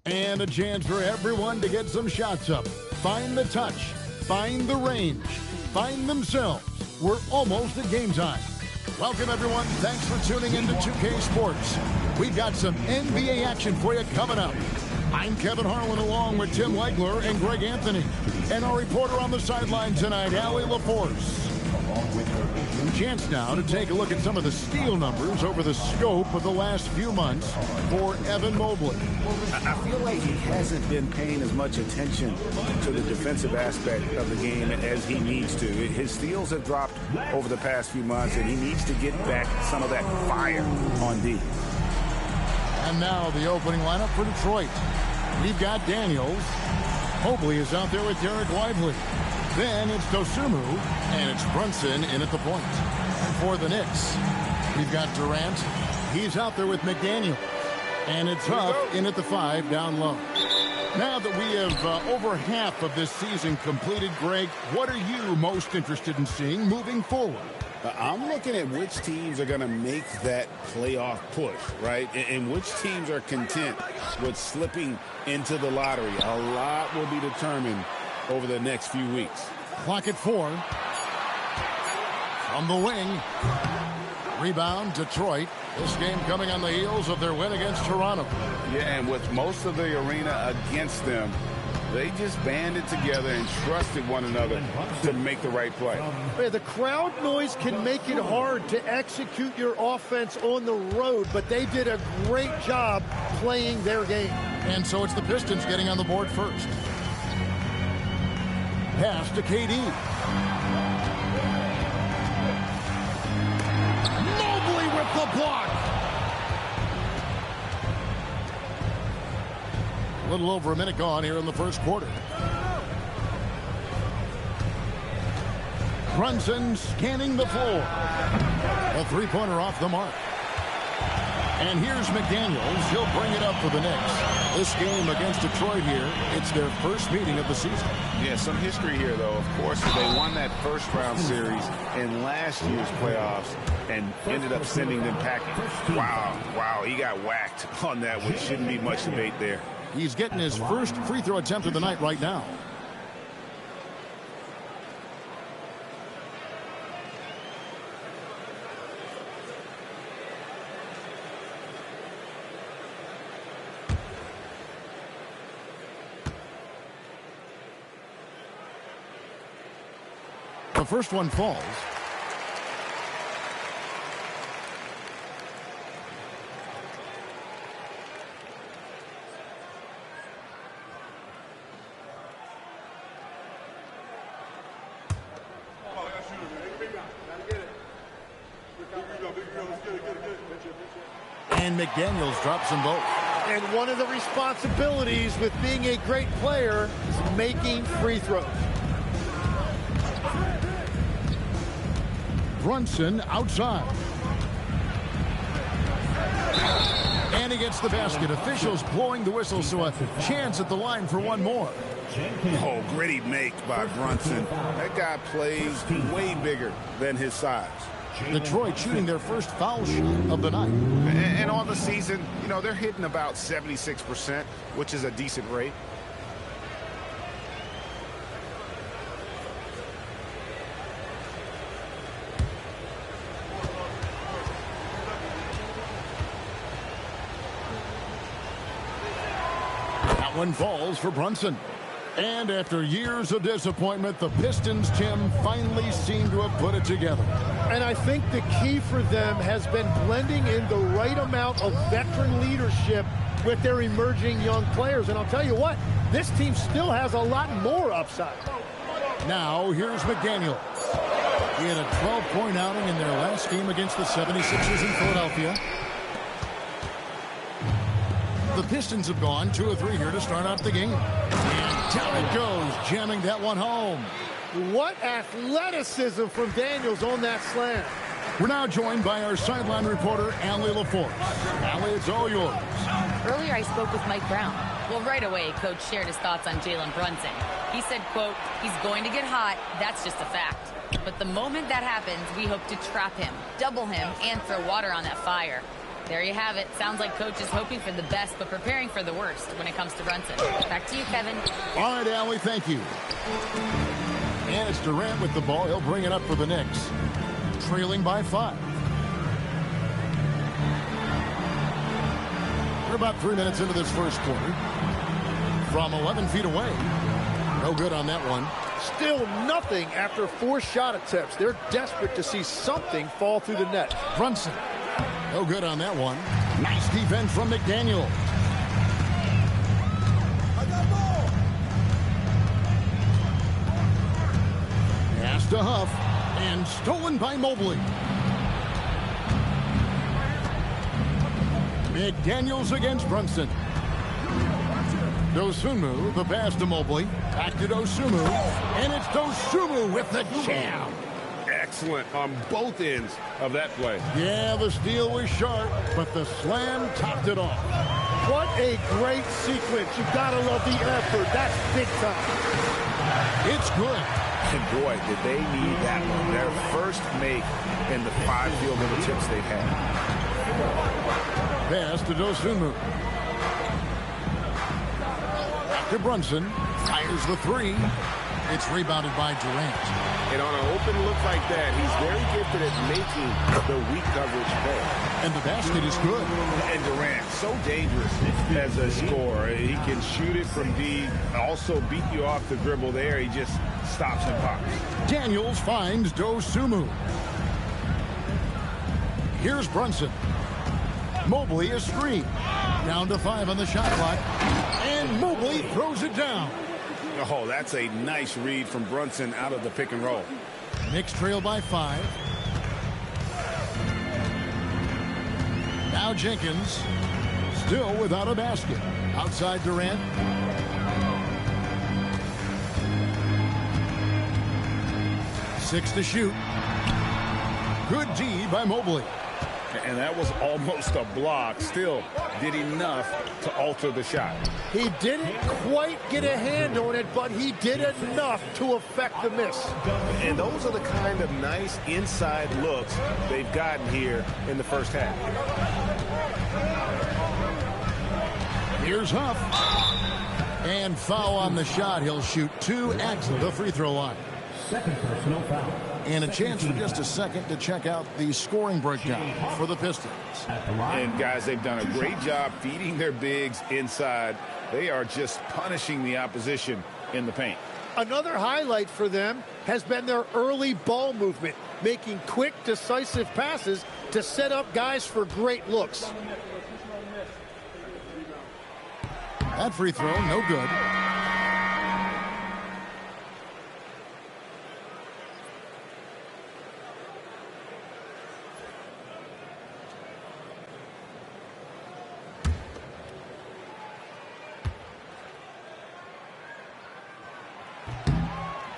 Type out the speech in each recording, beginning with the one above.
And a chance for everyone to get some shots up. Find the touch. Find the range. Find themselves. We're almost at game time. Welcome, everyone. Thanks for tuning in to 2K Sports. We've got some NBA action for you coming up. I'm Kevin Harlan along with Tim Legler and Greg Anthony. And our reporter on the sideline tonight, Allie LaForce. Chance now to take a look at some of the steal numbers over the scope of the last few months for Evan Mobley. I feel like he hasn't been paying as much attention to the defensive aspect of the game as he needs to. His steals have dropped over the past few months, and he needs to get back some of that fire on D. And now the opening lineup for Detroit. We've got Daniels. Mobley is out there with Derek Lively. Then it's Dosunmu, and it's Brunson in at the point. And for the Knicks, we've got Durant. He's out there with McDaniel. And it's Huff in at the 5 down low. Now that we have over half of this season completed, Greg, what are you most interested in seeing moving forward? I'm looking at which teams are going to make that playoff push, right? And which teams are content with slipping into the lottery. A lot will be determined over the next few weeks. Clock at 4. From the wing. Rebound, Detroit. This game coming on the heels of their win against Toronto. Yeah, and with most of the arena against them, they just banded together and trusted one another to make the right play. The crowd noise can make it hard to execute your offense on the road, but they did a great job playing their game. And so it's the Pistons getting on the board first. Pass to KD. Mobley with the block. A little over a minute gone here in the first quarter. Brunson scanning the floor. A three-pointer off the mark. And here's McDaniels. He'll bring it up for the Knicks. This game against Detroit here, it's their first meeting of the season. Yeah, some history here, though. Of course, they won that first-round series in last year's playoffs and ended up sending them packing. Wow, he got whacked on that, which shouldn't be much debate there. He's getting his first free throw attempt of the night right now. The first one falls. And McDaniels drops them both. And one of the responsibilities with being a great player is making free throws. Brunson outside. And he gets the basket. Officials blowing the whistle, so a chance at the line for one more. Oh, gritty make by Brunson. That guy plays way bigger than his size. Detroit shooting their first foul shot of the night. And on the season, you know, they're hitting about 76%, which is a decent rate. That one falls for Brunson. And after years of disappointment, the Pistons, Tim, finally seem to have put it together. And I think the key for them has been blending in the right amount of veteran leadership with their emerging young players. And I'll tell you what, this team still has a lot more upside. Now, here's McDaniel. He had a 12-point outing in their last game against the 76ers in Philadelphia. The Pistons have gone 2 of 3 here to start out the game. And down it goes, jamming that one home. What athleticism from Daniels on that slam. We're now joined by our sideline reporter, Allie LaForce. Allie, it's all yours. Earlier, I spoke with Mike Brown. Well, right away, Coach shared his thoughts on Jalen Brunson. He said, quote, he's going to get hot. That's just a fact. But the moment that happens, we hope to trap him, double him, and throw water on that fire. There you have it. Sounds like Coach is hoping for the best, but preparing for the worst when it comes to Brunson. Back to you, Kevin. All right, Allie, thank you. And it's Durant with the ball. He'll bring it up for the Knicks. Trailing by 5. We're about 3 minutes into this first quarter. From 11 feet away. No good on that one. Still nothing after 4 shot attempts. They're desperate to see something fall through the net. Brunson. No good on that one. Nice defense from McDaniel. Pass to Huff. And stolen by Mobley. McDaniels against Brunson. Dosunmu, the pass to Mobley. Back to Dosunmu. And it's Dosunmu with the jam. Excellent on both ends of that play. Yeah, the steal was sharp, but the slam topped it off. What a great sequence. You've got to love the effort. That's big time. It's good. And boy, did they need that one. Their first make in the 5 field goal attempts they've had. Pass to Dosunmu. To Brunson, fires the 3. It's rebounded by Durant. And on an open look like that, he's very gifted at making the weak coverage pay. And the basket is good. And Durant, so dangerous as a scorer. He can shoot it from deep, also beat you off the dribble there. He just stops and pops. Daniels finds Dosunmu. Here's Brunson. Mobley is screened. Down to 5 on the shot clock. And Mobley throws it down. Oh, that's a nice read from Brunson out of the pick and roll. Knicks trail by 5. Now Jenkins, still without a basket. Outside Durant. Six to shoot. Good D by Mobley. And that was almost a block. Still did enough to alter the shot. He didn't quite get a hand on it, but he did enough to affect the miss. And those are the kind of nice inside looks they've gotten here in the first half. Here's Huff. And foul on the shot. He'll shoot 2 at the free throw line. Second personal foul. And a chance for just a second to check out the scoring breakdown for the Pistons. And guys, they've done a great job feeding their bigs inside. They are just punishing the opposition in the paint. Another highlight for them has been their early ball movement, making quick, decisive passes to set up guys for great looks. That free throw, no good.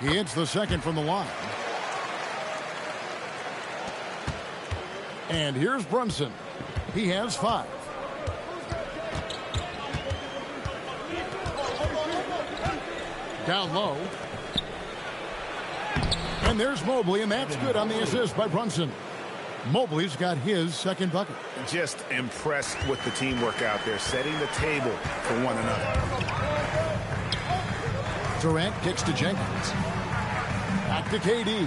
He hits the second from the line. And here's Brunson. He has 5. Down low. And there's Mobley, and that's good on the assist by Brunson. Mobley's got his second bucket. Just impressed with the teamwork out there, setting the table for one another. Durant kicks to Jenkins. Back to KD.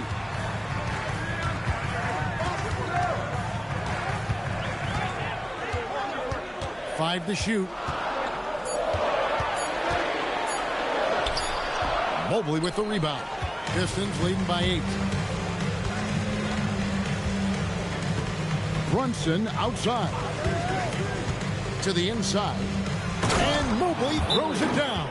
Five to shoot. Mobley with the rebound. Pistons leading by 8. Brunson outside. To the inside. And Mobley throws it down.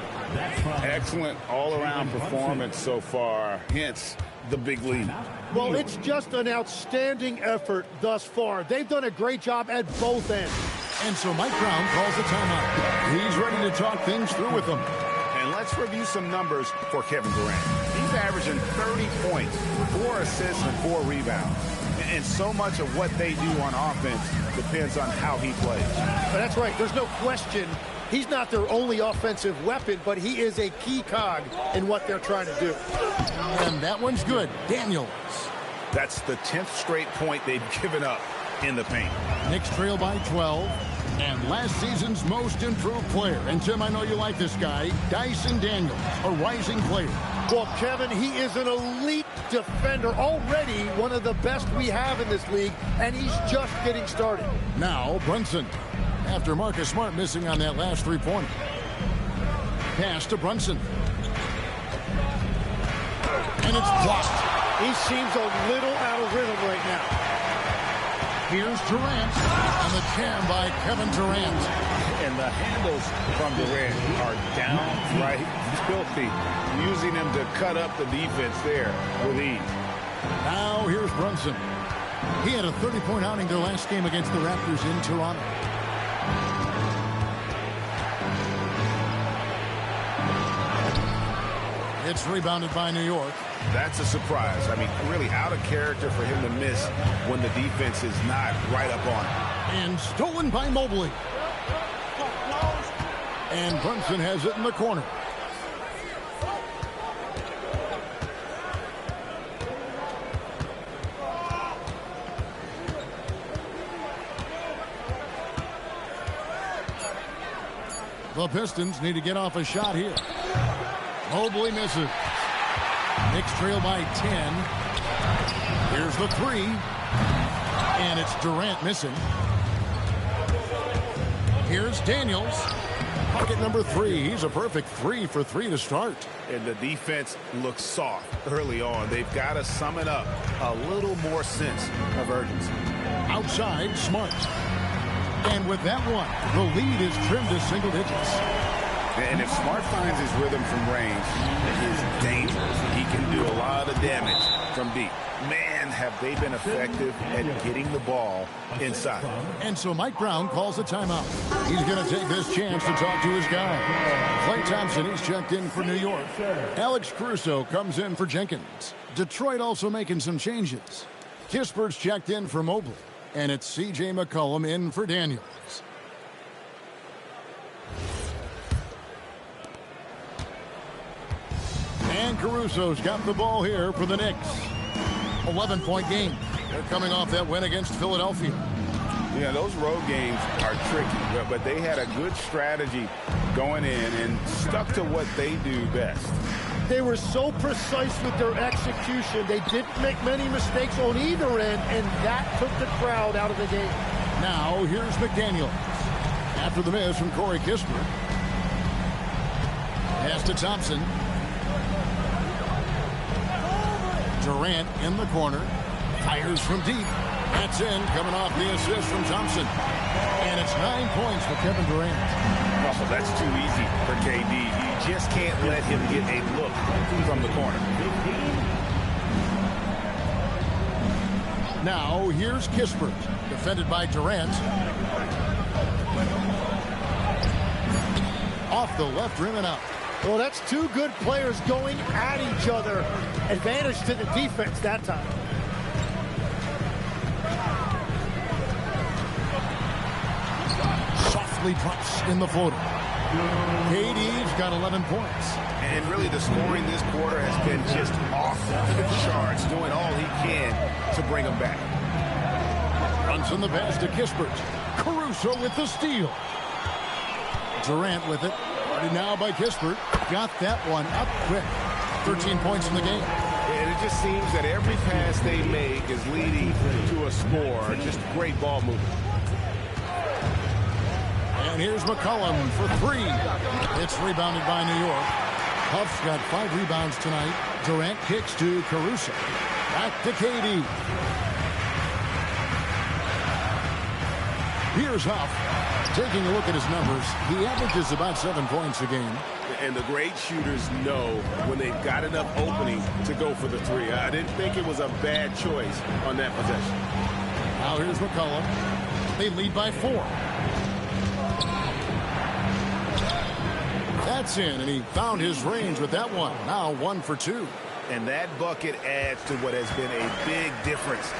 Excellent all-around performance so far, hence the big lead. Well, it's just an outstanding effort thus far. They've done a great job at both ends. And so Mike Brown calls a timeout. He's ready to talk things through with them. And let's review some numbers for Kevin Durant. He's averaging 30 points, 4 assists, and 4 rebounds. And so much of what they do on offense depends on how he plays. But that's right. There's no question. He's not their only offensive weapon, but he is a key cog in what they're trying to do. And that one's good. Daniels. That's the 10th straight point they've given up in the paint. Knicks trail by 12. And last season's most improved player. And, Tim, I know you like this guy, Dyson Daniels, a rising player. Well, Kevin, he is an elite defender, already one of the best we have in this league, and he's just getting started. Now, Brunson, after Marcus Smart missing on that last three-pointer. Pass to Brunson. And it's blocked. He seems a little out of rhythm right now. Here's Durant, and the jam by Kevin Durant. And the handles from Durant are downright filthy, using him to cut up the defense there with ease. Now here's Brunson. He had a 30-point outing their last game against the Raptors in Toronto. It's rebounded by New York. That's a surprise. I mean, really out of character for him to miss when the defense is not right up on him. And stolen by Mobley. And Brunson has it in the corner. The Pistons need to get off a shot here. Mobley misses. Knicks trail by 10. Here's the three. And it's Durant missing. Here's Daniels. Bucket number 3. He's a perfect 3 for 3 to start. And the defense looks soft early on. They've got to sum it up a little more sense of urgency. Outside, Smart. And with that one, the lead is trimmed to single digits. And if Smart finds his rhythm from range, it is dangerous. He can do a lot of damage from deep. Man, have they been effective at getting the ball inside. And so Mike Brown calls a timeout. He's going to take this chance to talk to his guy. Klay Thompson, he's checked in for New York. Alex Caruso comes in for Jenkins. Detroit also making some changes. Kispert's checked in for Mobley. And it's C.J. McCollum in for Daniels. And Caruso's got the ball here for the Knicks. 11-point game. They're coming off that win against Philadelphia. Yeah, those road games are tricky, but they had a good strategy going in and stuck to what they do best. They were so precise with their execution. They didn't make many mistakes on either end, and that took the crowd out of the game. Now, here's McDaniels. After the miss from Corey Kispert. Pass to Thompson. Durant in the corner. Fires from deep. That's in, coming off the assist from Thompson. And it's 9 points for Kevin Durant. Russell, that's too easy for KD. You just can't let him get a look from the corner. Now, here's Kispert, defended by Durant. Off the left rim and out. Well, that's two good players going at each other. Advantage to the defense that time. Softly drops in the floater. KD's got 11 points. And really the scoring this quarter has been just off the charts, doing all he can to bring them back. Brunson the pass to Kispert. Caruso with the steal. Durant with it. Started now by Kispert. Got that one up quick. 13 points in the game. And it just seems that every pass they make is leading to a score. Just great ball movement. And here's McCollum for 3. It's rebounded by New York. Huff's got 5 rebounds tonight. Durant kicks to Caruso. Back to KD. Here's Huff. Taking a look at his numbers, he averages about 7 points a game. And the great shooters know when they've got enough opening to go for the 3. I didn't think it was a bad choice on that possession. Now here's McCollum. They lead by 4. That's in, and he found his range with that one. Now 1 for 2. And that bucket adds to what has been a big difference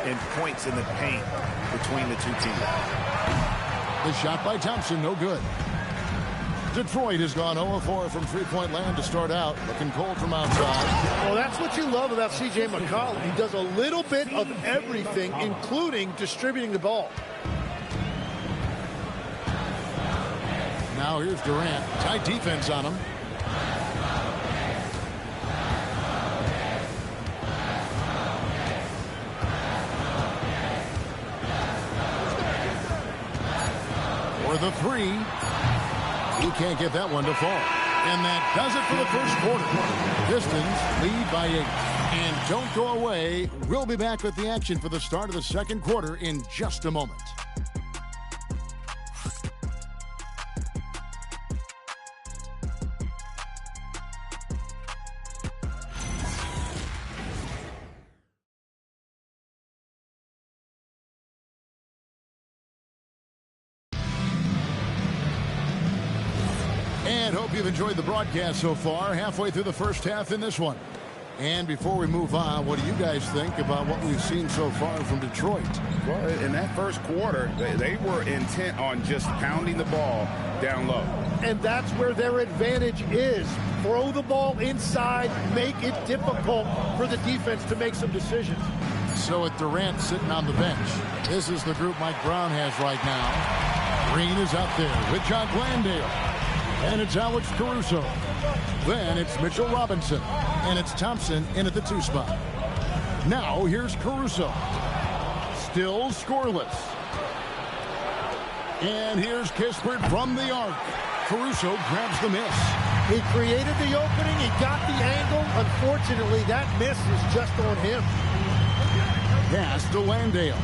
in points in the paint between the two teams. The shot by Thompson, no good. Detroit has gone 0-4 from three-point land to start out. Looking cold from outside. Well, that's what you love about C.J. McCollum. He does a little bit of everything, including distributing the ball. Now here's Durant. Tight defense on him. For the three. He can't get that one to fall. And that does it for the first quarter. Pistons lead by 8. And don't go away. We'll be back with the action for the start of the second quarter in just a moment. And hope you've enjoyed the broadcast so far. Halfway through the first half in this one. And before we move on, what do you guys think about what we've seen so far from Detroit? Well, in that first quarter, they were intent on just pounding the ball down low. And that's where their advantage is. Throw the ball inside, make it difficult for the defense to make some decisions. So with Durant sitting on the bench, this is the group Mike Brown has right now. Green is out there with John Landale. And it's Alex Caruso. Then it's Mitchell Robinson. And it's Thompson in at the 2 spot. Now here's Caruso. Still scoreless. And here's Kispert from the arc. Caruso grabs the miss. He created the opening. He got the angle. Unfortunately, that miss is just on him. Pass to Landale.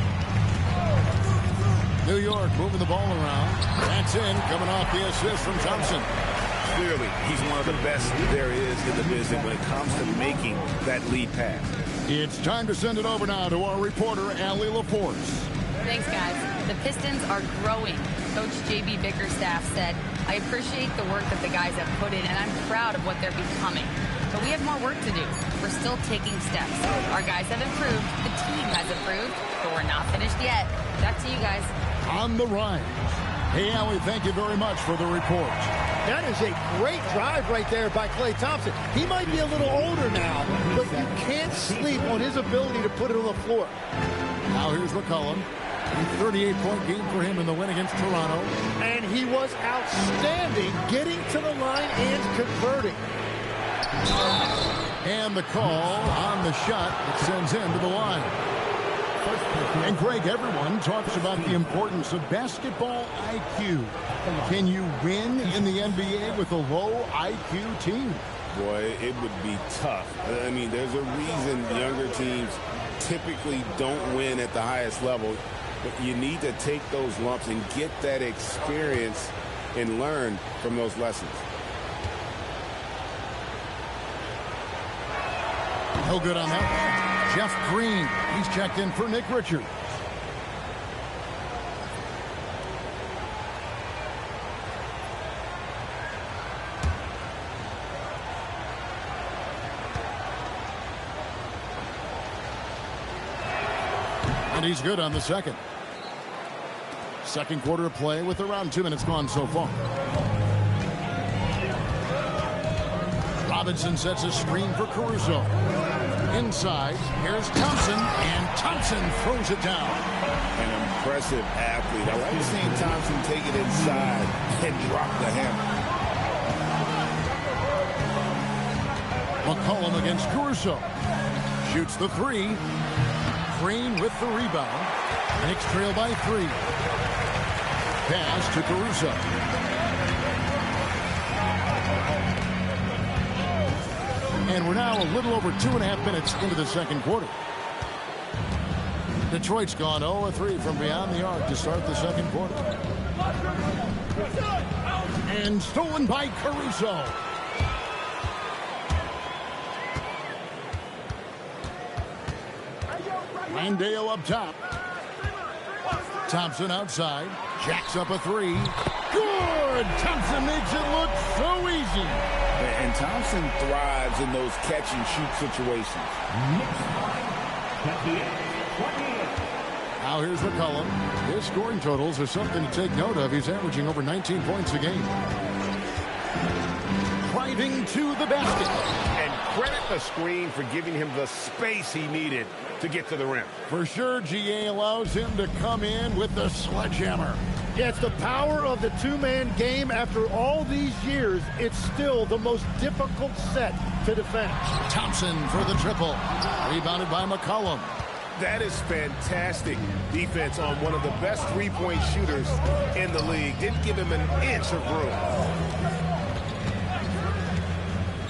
New York moving the ball around. That's in, coming off the assist from Thompson. Clearly, he's one of the best there is in the business when it comes to making that lead pass. It's time to send it over now to our reporter, Allie LaForce. Thanks, guys. The Pistons are growing. Coach J.B. Bickerstaff said, I appreciate the work that the guys have put in, and I'm proud of what they're becoming. But we have more work to do. We're still taking steps. Our guys have improved. The team has improved. But we're not finished yet. Back to you guys. On the rise. Hey, Allie, thank you very much for the report. That is a great drive right there by Klay Thompson. He might be a little older now, but you can't sleep on his ability to put it on the floor. Now here's McCollum. 38-point game for him in the win against Toronto. And he was outstanding getting to the line and converting. And the call on the shot that sends him to the line. And Greg, everyone talks about the importance of basketball IQ. Can you win in the NBA with a low IQ team? Boy, it would be tough. I mean, there's a reason younger teams typically don't win at the highest level. But you need to take those lumps and get that experience and learn from those lessons. No good on that. Jeff Green, he's checked in for Nick Richards. And he's good on the second. Second quarter of play with around 2 minutes gone so far. Robinson sets a screen for Caruso. Inside, here's Thompson, and Thompson throws it down. An impressive athlete. I like seeing Thompson take it inside and drop the hammer. McCollum against Caruso. Shoots the 3. Green with the rebound. Knicks trail by 3. Pass to Caruso. And we're now a little over 2.5 minutes into the second quarter. Detroit's gone 0-3 from beyond the arc to start the second quarter. And stolen by Caruso. Landale up top. Thompson outside. Jacks up a 3. Good! Thompson makes it look so easy. And Thompson thrives in those catch-and-shoot situations. Now here's McCollum. His scoring totals are something to take note of. He's averaging over 19 points a game. Driving to the basket. And credit the screen for giving him the space he needed to get to the rim. For sure, GA allows him to come in with the sledgehammer. Yeah, it's the power of the two-man game. After all these years, it's still the most difficult set to defend. Thompson for the triple. Rebounded by McCollum. That is fantastic defense on one of the best three-point shooters in the league. Didn't give him an inch of room.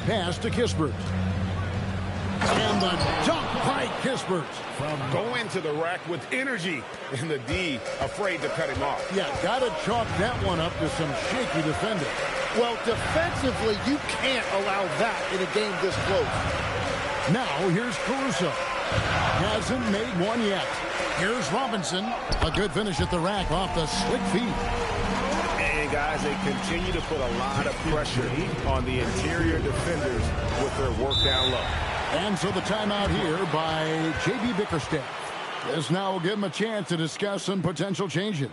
Pass to Kispert. And the dunk by Kispert. Go into the rack with energy, and the D afraid to cut him off. Yeah, got to chalk that one up to some shaky defending. Well, defensively, you can't allow that in a game this close. Now, here's Caruso. Hasn't made one yet. Here's Robinson. A good finish at the rack off the slick feet. And, guys, they continue to put a lot of pressure on the interior defenders with their work down low. And so the timeout here by J.B. Bickerstaff. This now will give him a chance to discuss some potential changes.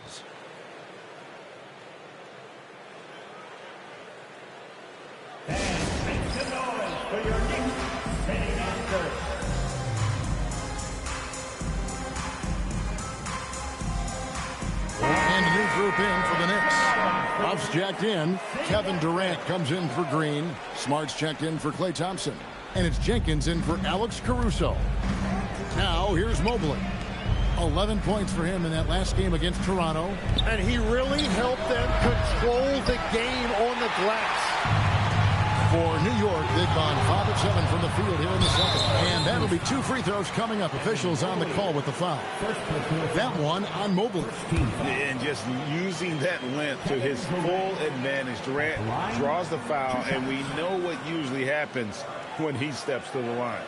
And a new group in for the Knicks. Ruff's checked in. Kevin Durant comes in for Green. Smart's checked in for Klay Thompson. And it's Jenkins in for Alex Caruso. Now, here's Mobley. 11 points for him in that last game against Toronto. And he really helped them control the game on the glass. For New York, they've gone 5 of 7 from the field here in the second. And that'll be 2 free throws coming up. Officials on the call with the foul. That one on Mobley. And just using that length to his full advantage. Durant draws the foul, and we know what usually happens when he steps to the line.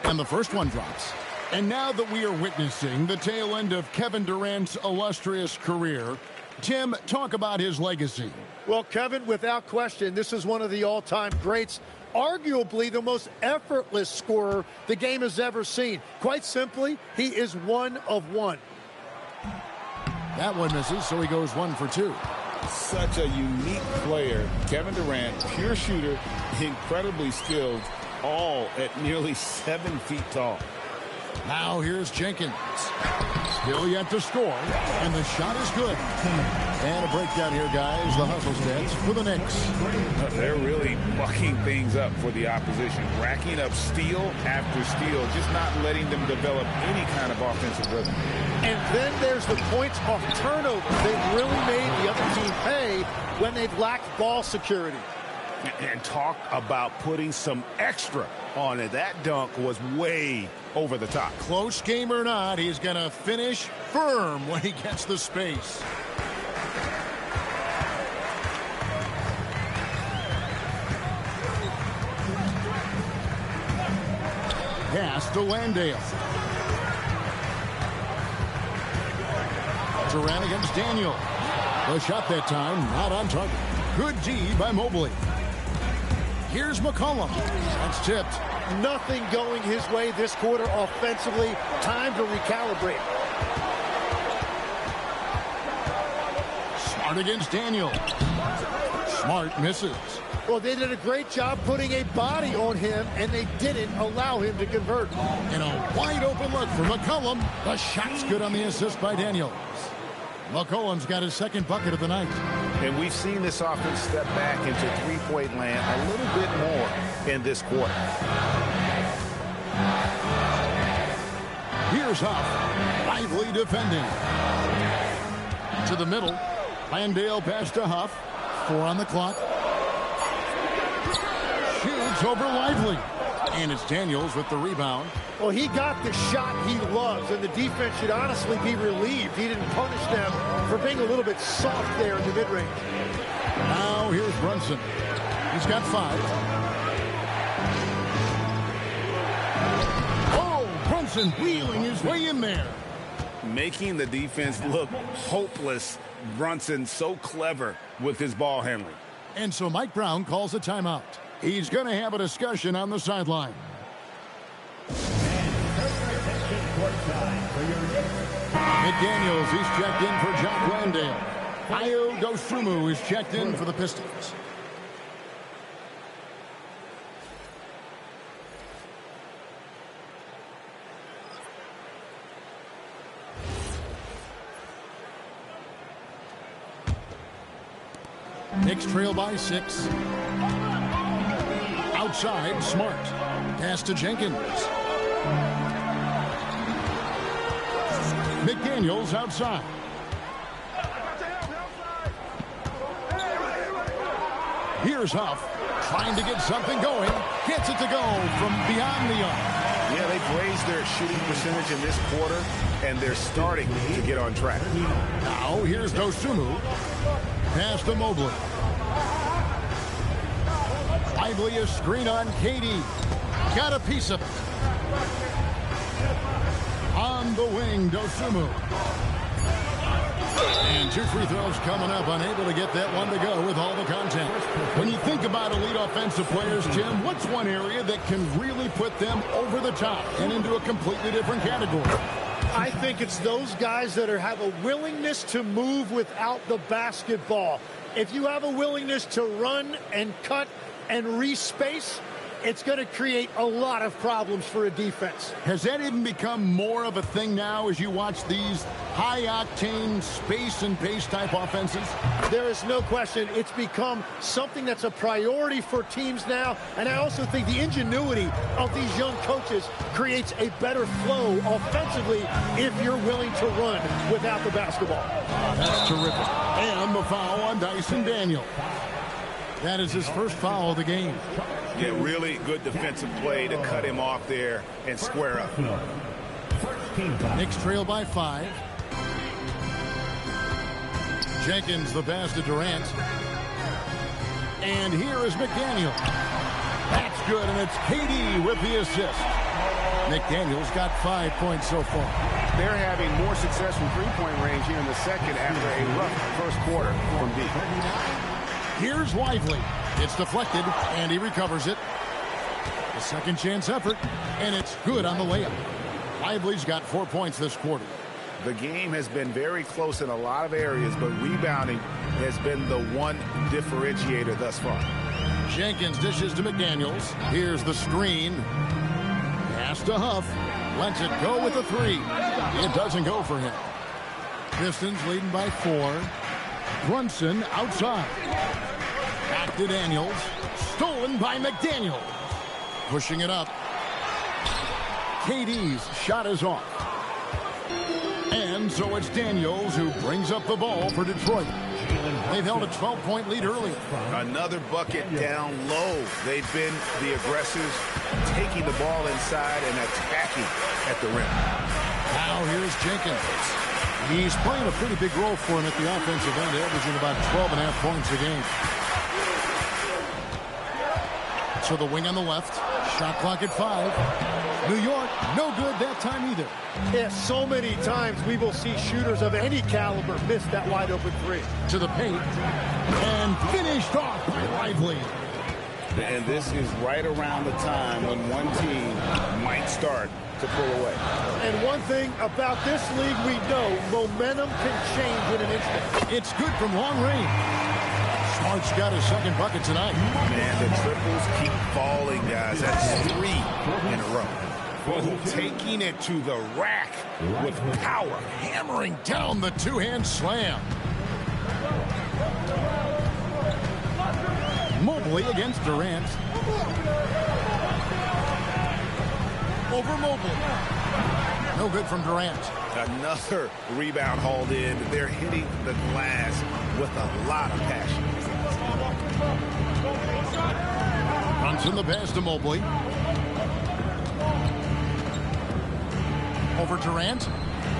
And the first one drops. And now that we are witnessing the tail end of Kevin Durant's illustrious career, Tim, talk about his legacy. Well, Kevin, without question, this is one of the all-time greats. Arguably the most effortless scorer the game has ever seen. Quite simply, he is one of one. That one misses, so he goes 1 for 2. Such a unique player. Kevin Durant, pure shooter, incredibly skilled, all at nearly 7 feet tall. Now here's Jenkins. Still yet to score, and the shot is good. And a breakdown here, guys. The hustle stats for the Knicks. They're really mucking things up for the opposition, racking up steal after steal, just not letting them develop any kind of offensive rhythm. And then there's the points off turnover. They really made the other team pay when they've lacked ball security. And talk about putting some extra on it. That dunk was way over the top. Close game or not, he's going to finish firm when he gets the space. Pass to Landale. Durant against Daniel. The shot that time, not on target. Good D by Mobley. Here's McCollum. That's tipped. Nothing going his way this quarter offensively. Time to recalibrate. Smart against Daniel. Smart misses. Well, they did a great job putting a body on him, and they didn't allow him to convert. And a wide open look for McCollum. The shot's good on the assist by Daniels. McCollum's got his second bucket of the night. And we've seen this offense step back into three-point land a little bit more in this quarter. Here's Huff. Lively defending. To the middle. Landale pass to Huff. 4 on the clock. Shoots over Lively. And it's Daniels with the rebound. Well, he got the shot he loves, and the defense should honestly be relieved he didn't punish them for being a little bit soft there in the mid-range. Now here's Brunson. He's got 5. Oh, Brunson wheeling his way in there. Making the defense look hopeless. Brunson so clever with his ball handling. And so Mike Brown calls a timeout. He's going to have a discussion on the sideline. McDaniels, he's checked in for Jock Landale. Ayo Dosunmu is checked in for the Pistons. Knicks trail by 6. Outside, Smart. Pass to Jenkins. McDaniels outside. Here's Huff, trying to get something going. Gets it to go from beyond the arc. Yeah, they've raised their shooting percentage in this quarter, and they're starting to get on track. Now, here's Dosunmu. Pass to Mobley. Lively a screen on Katie. Got a piece of it. On the wing, Dosunmu. And 2 free throws coming up. Unable to get that one to go with all the contact. When you think about elite offensive players, Tim, what's one area that can really put them over the top and into a completely different category? I think it's those guys that have a willingness to move without the basketball. If you have a willingness to run and cut and respace, it's going to create a lot of problems for a defense. Has that even become more of a thing now as you watch these high-octane space and pace type offenses? There is no question. It's become something that's a priority for teams now. And I also think the ingenuity of these young coaches creates a better flow offensively if you're willing to run without the basketball. That's terrific. And the foul on Dyson Daniel. That is his first foul of the game. Yeah, really good defensive play to cut him off there and square up. Knicks trail by 5. Jenkins the pass to Durant. And here is McDaniel. That's good, and it's KD with the assist. McDaniel's got 5 points so far. They're having more success from three-point range here in the second after a rough first quarter from deep. Here's Lively. It's deflected, and he recovers it. A second chance effort, and it's good on the layup. Lively's got 4 points this quarter. The game has been very close in a lot of areas, but rebounding has been the one differentiator thus far. Jenkins dishes to McDaniels. Here's the screen. Pass to Huff. Lets it go with a 3. It doesn't go for him. Pistons leading by 4. Brunson outside. Back to Daniels. Stolen by McDaniel. Pushing it up. KD's shot is off. And so it's Daniels who brings up the ball for Detroit. They've held a 12-point lead early. Another bucket down low. They've been the aggressors, taking the ball inside and attacking at the rim. Now here's Jenkins. He's playing a pretty big role for him at the offensive end, averaging about 12.5 points a game. So the wing on the left. Shot clock at 5. New York, no good that time either. Yeah, so many times we will see shooters of any caliber miss that wide open 3. To the paint. And finished off by Lively. And this is right around the time when one team might start to pull away. And one thing about this league we know, momentum can change in an instant. It's good from long range. Smart's got his second bucket tonight. Man, the triples keep falling, guys. That's 3 in a row. Taking it to the rack with power. Hammering down the two-hand slam. Mobley against Durant. Over Mobley. No good from Durant. Another rebound hauled in. They're hitting the glass with a lot of passion. Brunson the pass to Mobley. Over Durant.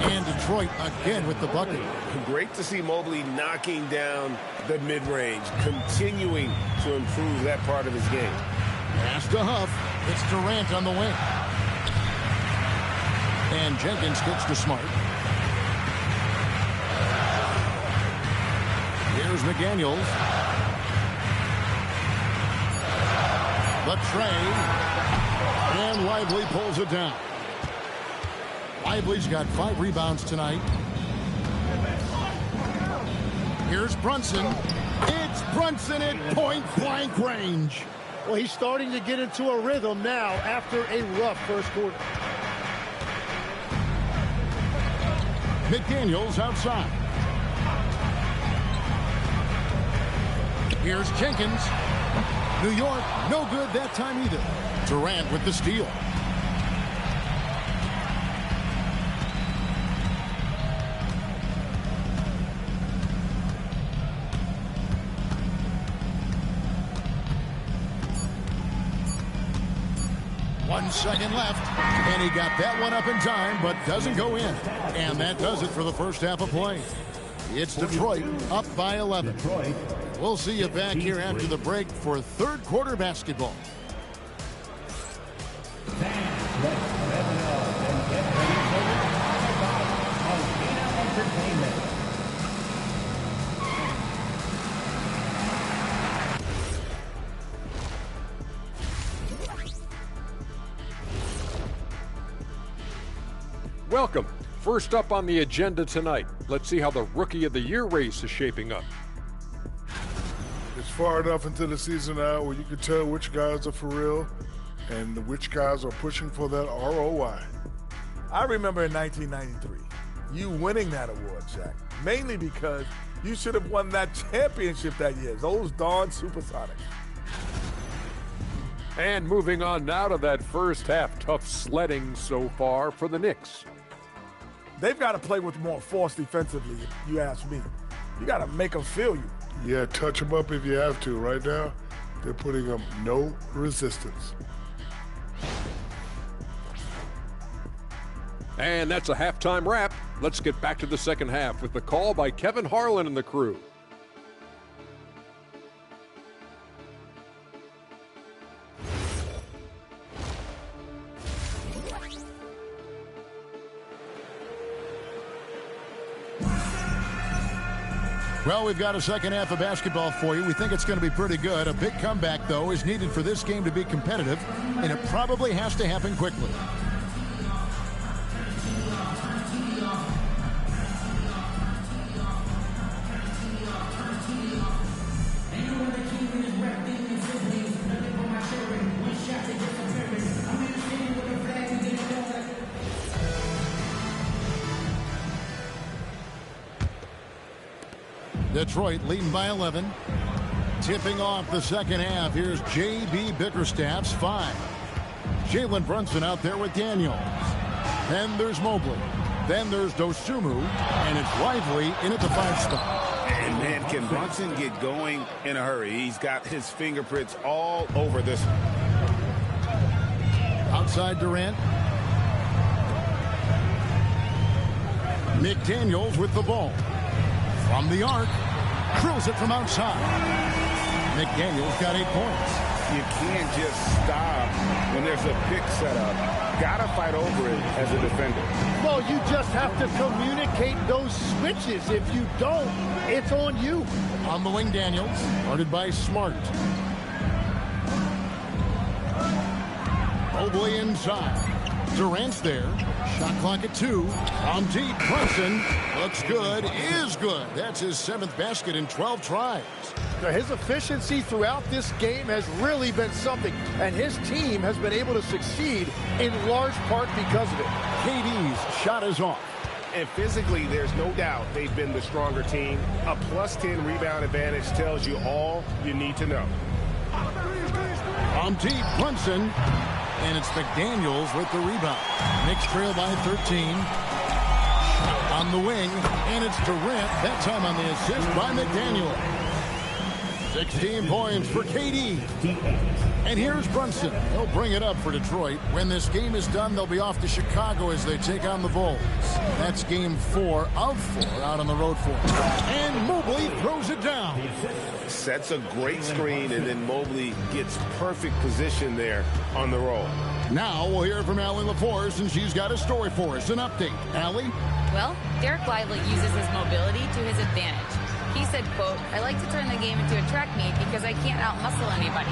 And Detroit again with the bucket. Great to see Mobley knocking down the mid-range, continuing to improve that part of his game. Pass to Huff. It's Durant on the wing. And Jenkins gets to Smart. Here's McDaniels. The tray. And Lively pulls it down. Lively's got 5 rebounds tonight. Here's Brunson. It's Brunson at point-blank range. Well, he's starting to get into a rhythm now after a rough first quarter. McDaniels outside. Here's Jenkins. New York, no good that time either. Durant with the steal. One second left, and he got that one up in time, but doesn't go in. And that does it for the first half of play. It's Detroit up by 11. We'll see you back here after the break for third quarter basketball. Welcome. First up on the agenda tonight, let's see how the Rookie of the Year race is shaping up. It's far enough into the season now where you can tell which guys are for real and which guys are pushing for that ROI. I remember in 1993, you winning that award, Jack, mainly because you should have won that championship that year. Those darn Supersonics. And moving on now to that first half, tough sledding so far for the Knicks. They've got to play with more force defensively, if you ask me. You got to make them feel you. Yeah, touch them up if you have to. Right now, they're putting up no resistance. And that's a halftime wrap. Let's get back to the second half with the call by Kevin Harlan and the crew. Well, we've got a second half of basketball for you. We think it's going to be pretty good. A big comeback, though, is needed for this game to be competitive, and it probably has to happen quickly. Detroit leading by 11. Tipping off the second half. Here's J.B. Bickerstaff's 5. Jalen Brunson out there with Daniels. Then there's Mobley. Then there's Dosunmu. And it's Lively in at the 5 spot. And man, can Brunson get going in a hurry? He's got his fingerprints all over this. Outside Durant. McDaniels with the ball. From the arc. Drills it from outside. McDaniels got 8 points. You can't just stop when there's a pick set up. Gotta fight over it as a defender. Well, you just have to communicate those switches. If you don't, it's on you. On the wing, Daniels. Guarded by Smart. Mobley inside. Durant's there. Shot clock at 2. From deep, Brunson looks good, is good. That's his 7th basket in 12 tries. His efficiency throughout this game has really been something, and his team has been able to succeed in large part because of it. KD's shot is off. And physically, there's no doubt they've been the stronger team. A +10 rebound advantage tells you all you need to know. From deep, Brunson. And it's McDaniels with the rebound. Knicks trail by 13. On the wing, and it's Durant, that time on the assist by McDaniels. 16 points for KD. And here's Brunson. He'll bring it up for Detroit. When this game is done, they'll be off to Chicago as they take on the Bulls. That's game 4 of 4 out on the road for them. And Mobley throws it down. Sets a great screen, and then Mobley gets perfect position there on the roll. Now we'll hear from Allie LaForce, and she's got a story for us. An update. Allie? Well, Derek Lively uses his mobility to his advantage. He said, quote, "I like to turn the game into a track meet because I can't out-muscle anybody.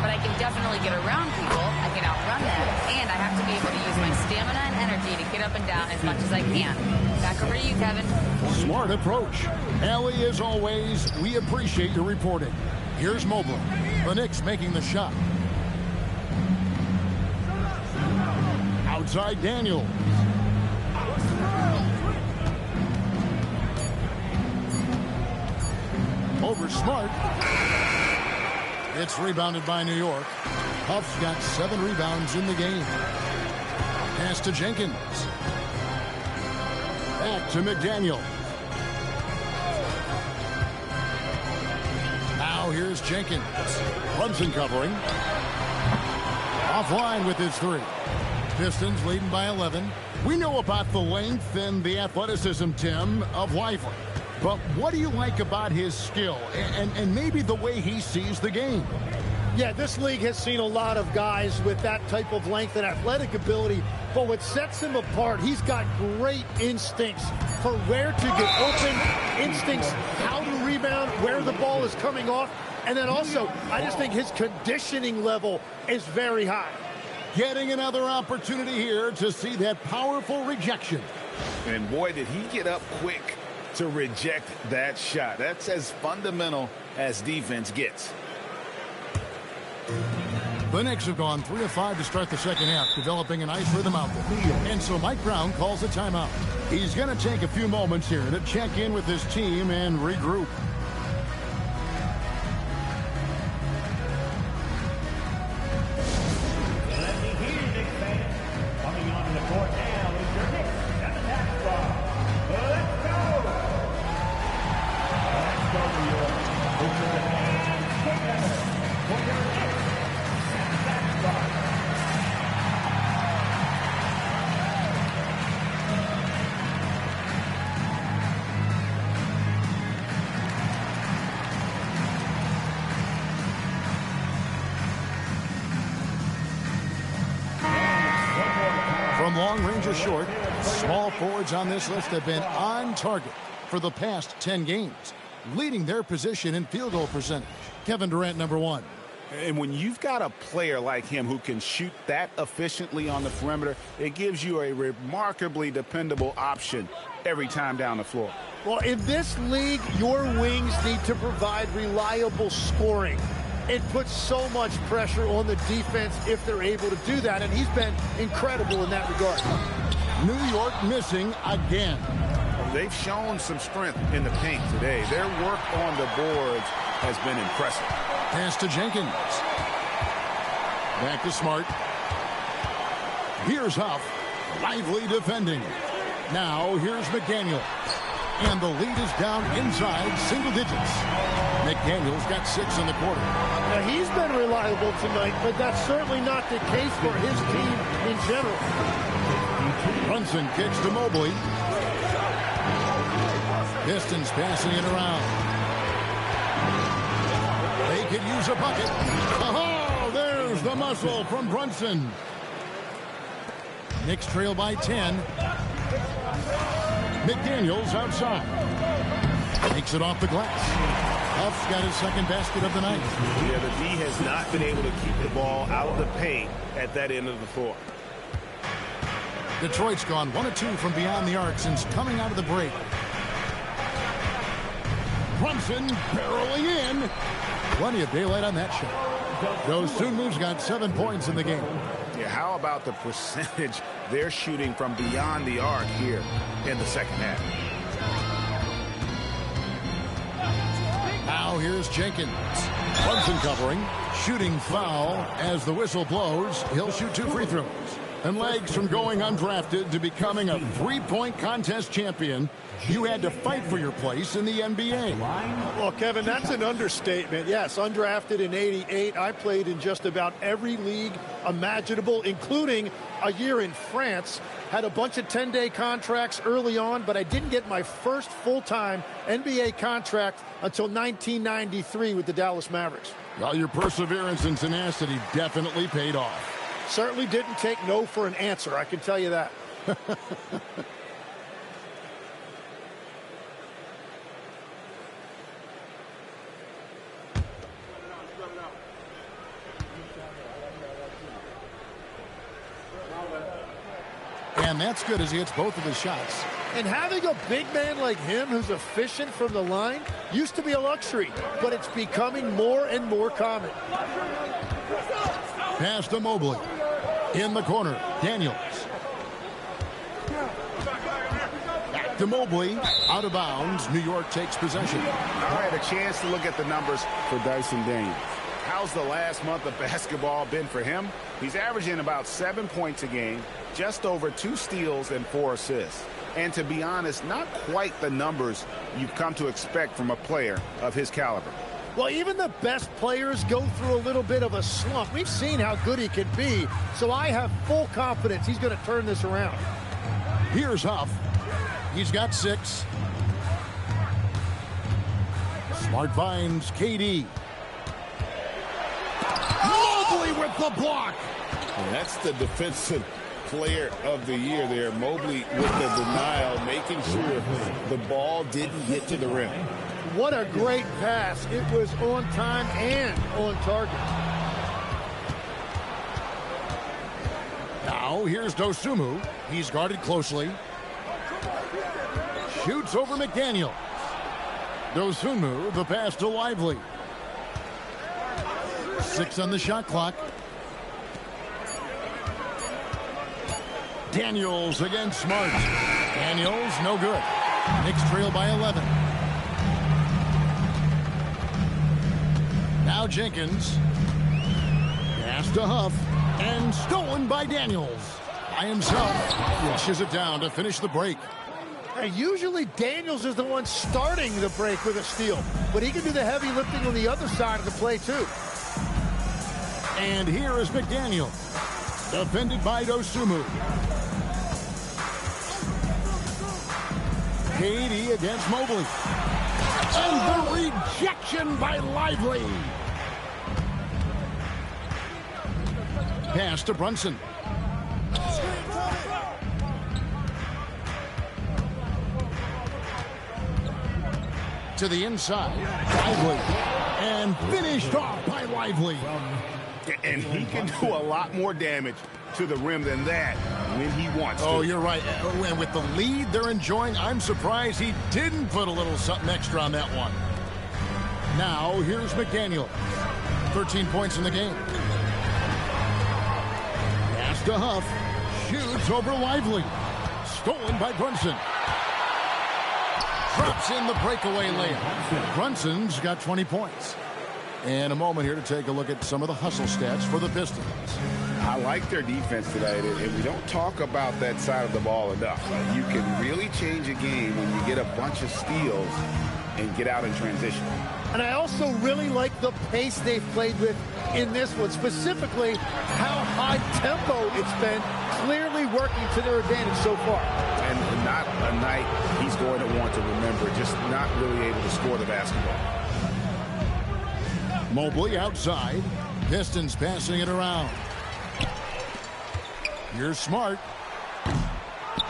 But I can definitely get around people. I can outrun them, and I have to be able to use my stamina and energy to get up and down as much as I can. Back over to you, Kevin. Smart approach. Allie, as always, we appreciate your reporting. Here's Mobley. The Knicks making the shot. Outside Daniels. Over Smart. It's rebounded by New York. Huff's got 7 rebounds in the game. Pass to Jenkins. Back to McDaniel. Now here's Jenkins. Brunson covering. Offline with his 3. Pistons leading by 11. We know about the length and the athleticism, Tim, of Lively. But what do you like about his skill and maybe the way he sees the game? Yeah, this league has seen a lot of guys with that type of length and athletic ability, but what sets him apart, he's got great instincts for where to get open, instincts how to rebound, where the ball is coming off, and then also, I just think his conditioning level is very high. Getting another opportunity here to see that powerful rejection. And boy, did he get up quick to reject that shot. That's as fundamental as defense gets. The Knicks have gone 3 of 5 to start the second half, developing a nice rhythm out there. And so Mike Brown calls a timeout. He's going to take a few moments here to check in with his team and regroup. Coming onto the court now is your Knicks and the Tax Bar. Let's go! Let's go, New York. Put your hands together for your Knicks and the Tax Bar. From long range or short, small forwards on this list have been on target for the past 10 games, leading their position in field goal percentage. Kevin Durant, number 1. And when you've got a player like him who can shoot that efficiently on the perimeter, it gives you a remarkably dependable option every time down the floor. Well, in this league, your wings need to provide reliable scoring. It puts so much pressure on the defense if they're able to do that, and he's been incredible in that regard. New York missing again. They've shown some strength in the paint today. Their work on the boards has been impressive. Pass to Jenkins. Back to Smart. Here's Huff. Lively defending. Now here's McDaniel. And the lead is down inside single digits. McDaniel's got 6 in the quarter. Now, he's been reliable tonight, but that's certainly not the case for his team in general. Brunson kicks to Mobley. Pistons passing it around. They could use a bucket. Oh, there's the muscle from Brunson. Knicks trail by 10. McDaniels outside. Takes it off the glass. Huff's got his second basket of the night. Yeah, the D has not been able to keep the ball out of the paint at that end of the floor. Detroit's gone 1 of 2 from beyond the arc since coming out of the break. Brunson barreling in. Plenty of daylight on that shot. Those Sunmov's got 7 points in the game. Yeah, how about the percentage they're shooting from beyond the arc here in the second half? Now here's Jenkins. Brunson covering. Shooting foul as the whistle blows. He'll shoot 2 free throws. And legs from going undrafted to becoming a 3-point contest champion, you had to fight for your place in the NBA. Well, Kevin, that's an understatement. Yes, undrafted in '88. I played in just about every league imaginable, including a year in France. Had a bunch of 10-day contracts early on, but I didn't get my first full-time NBA contract until 1993 with the Dallas Mavericks. Well, your perseverance and tenacity definitely paid off. Certainly didn't take no for an answer, I can tell you that. And that's good as he hits both of his shots. And having a big man like him who's efficient from the line used to be a luxury, but it's becoming more and more common. Pass to Mobley. In the corner, Daniels. Back to Mobley. Out of bounds. New York takes possession. All right, a chance to look at the numbers for Dyson Daniels. How's the last month of basketball been for him? He's averaging about 7 points a game, just over 2 steals and 4 assists. And to be honest, not quite the numbers you've come to expect from a player of his caliber. Well, even the best players go through a little bit of a slump. We've seen how good he can be, so I have full confidence he's going to turn this around. Here's Huff. He's got 6. Smart finds KD. Mobley with the block. And that's the defensive player of the year there. Mobley with the denial, making sure the ball didn't get to the rim. What a great pass. It was on time and on target. Now here's Dosunmu. He's guarded closely. Shoots over McDaniel. Dosunmu, the pass to Lively. 6 on the shot clock. Daniels against Smart. Daniels, no good. Knicks trail by 11. Now Jenkins. Pass to Huff. And stolen by Daniels. By himself. Flushes it down to finish the break. Usually Daniels is the one starting the break with a steal, but he can do the heavy lifting on the other side of the play too. And here is McDaniel. Defended by Dosunmu. KD against Mobley. And the rejection by Lively. Pass to Brunson. To the inside. Lively. And finished off by Lively. And he can do a lot more damage to the rim than that when he wants to. Oh, you're right. And with the lead they're enjoying, I'm surprised he didn't put a little something extra on that one. Now, here's McDaniel. 13 points in the game. Pass to Huff. Shoots over Lively. Stolen by Brunson. Drops in the breakaway layup. Brunson's got 20 points. And a moment here to take a look at some of the hustle stats for the Pistons. I like their defense tonight, and we don't talk about that side of the ball enough. You can really change a game when you get a bunch of steals and get out in transition. And I also really like the pace they've played with in this one, specifically how high tempo it's been, clearly working to their advantage so far. And not a night he's going to want to remember, just not really able to score the basketball. Mobley outside. Pistons passing it around. Here's Smart.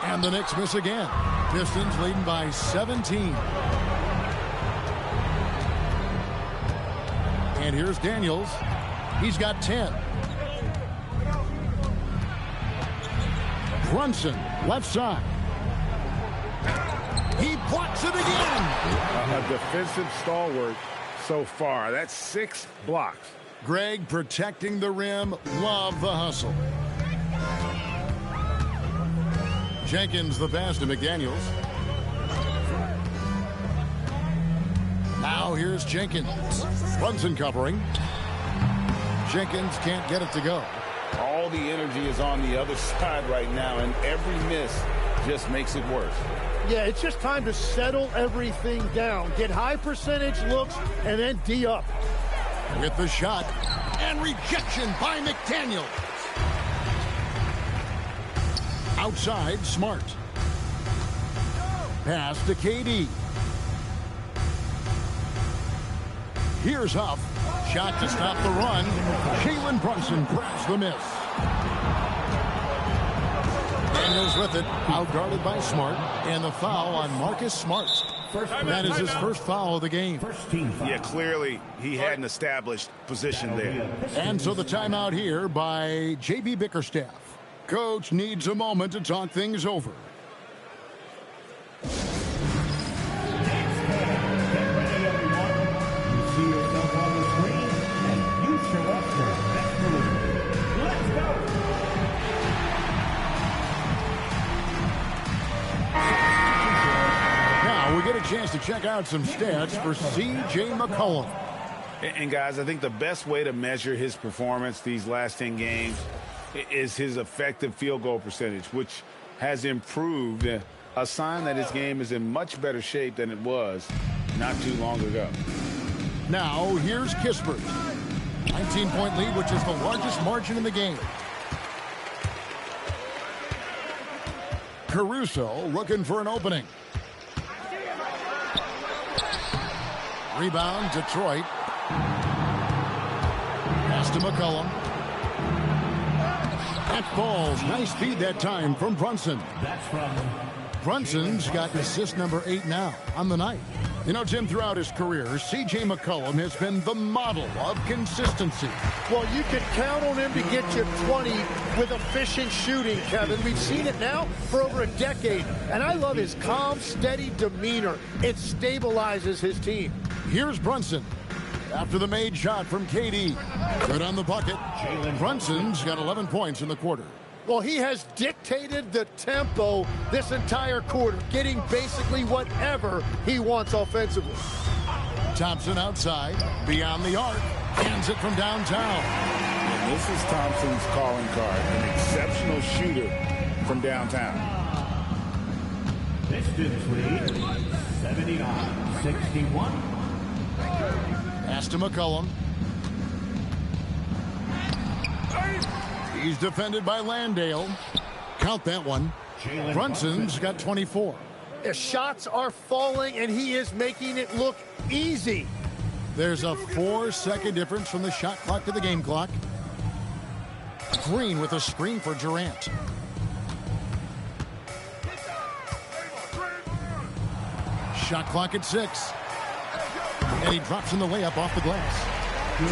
And the Knicks miss again. Pistons leading by 17. And here's Daniels. He's got 10. Brunson, left side. He blocks it again. A defensive stalwart so far. That's 6 blocks. Greg protecting the rim. Love the hustle. Jenkins the pass to McDaniels. Now here's Jenkins. Brunson covering. Jenkins can't get it to go. All the energy is on the other side right now, and every miss just makes it worse. Yeah, it's just time to settle everything down. Get high percentage looks and then D up. With the shot and rejection by McDaniel. Outside, Smart. Pass to KD. Here's Huff. Shot to stop the run. Jalen Brunson grabs the miss. Daniels with it, outguarded by Smart, and the foul on Marcus Smart. That is his first foul of the game. Yeah, clearly he had an established position there. And so the timeout here by J.B. Bickerstaff. Coach needs a moment to talk things over. Now we get a chance to check out some stats for C.J. McCollum. And guys, I think the best way to measure his performance these last 10 games is his effective field goal percentage, which has improved, a sign that his game is in much better shape than it was not too long ago. Now here's Kispert. 19-point lead, which is the largest margin in the game. Caruso looking for an opening. Rebound, Detroit. Pass to McCollum. That falls. Nice feed that time from Brunson. Brunson's got assist number 8 now on the night. You know, Jim, throughout his career, C.J. McCollum has been the model of consistency. Well, you can count on him to get you 20 with efficient shooting, Kevin. We've seen it now for over a decade. And I love his calm, steady demeanor. It stabilizes his team. Here's Brunson. After the made shot from KD. Good on the bucket. Brunson's got 11 points in the quarter. Well, he has dictated the tempo this entire quarter, getting basically whatever he wants offensively. Thompson outside, beyond the arc, hands it from downtown. And this is Thompson's calling card, an exceptional shooter from downtown. Pistons lead 79-61. Pass to McCollum. He's defended by Landale. Count that one. Brunson's got 24. The shots are falling, and he is making it look easy. There's a 4-second difference from the shot clock to the game clock. Green with a screen for Durant. Shot clock at 6. And he drops in the layup off the glass.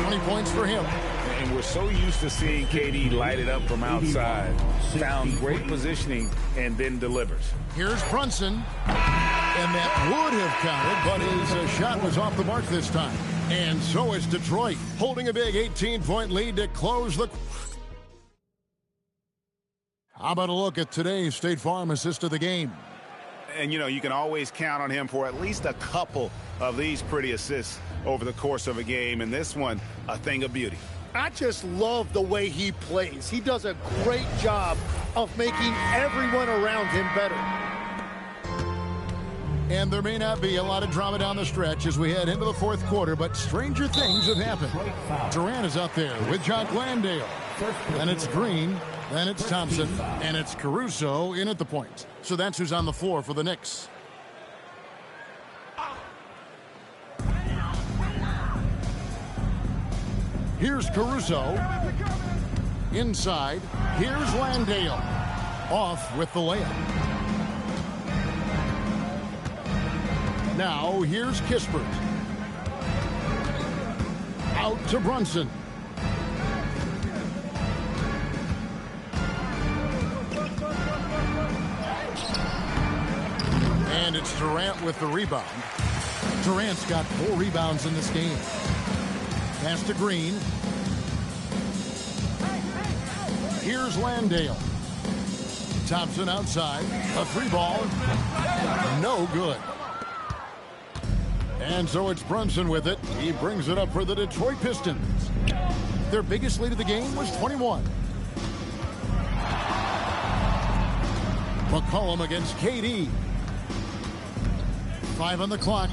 20 points for him. And we're so used to seeing KD light it up from outside. Found great positioning and then delivers. Here's Brunson. And that would have counted, but his shot was off the mark this time. And so is Detroit, holding a big 18-point lead to close the... How about a look at today's State Farm assist of the game? And, you know, you can always count on him for at least a couple of these pretty assists over the course of a game. And this one, a thing of beauty. I just love the way he plays. He does a great job of making everyone around him better. And there may not be a lot of drama down the stretch as we head into the fourth quarter, but stranger things have happened. Durant is out there with Jock Landale. Then it's Green, then it's Thompson, and it's Caruso in at the point. So that's who's on the floor for the Knicks. Here's Caruso. Inside. Here's Landale. Off with the layup. Now here's Kispert. Out to Brunson. And it's Durant with the rebound. Durant's got 4 rebounds in this game. Pass to Green. Here's Landale. Thompson outside. A 3-ball. No good. And so it's Brunson with it. He brings it up for the Detroit Pistons. Their biggest lead of the game was 21. McCollum against KD. 5 on the clock.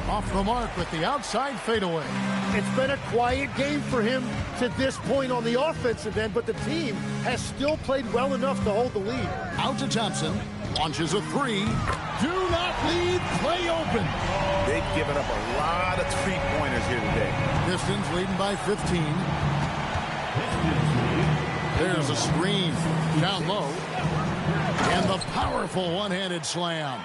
Off the mark with the outside fadeaway. It's been a quiet game for him to this point on the offensive end, but the team has still played well enough to hold the lead. Out to Thompson. Launches a 3. Do not leave play open. They've given up a lot of 3-pointers here today. Pistons leading by 15. There's a screen down low. And the powerful one-handed slam.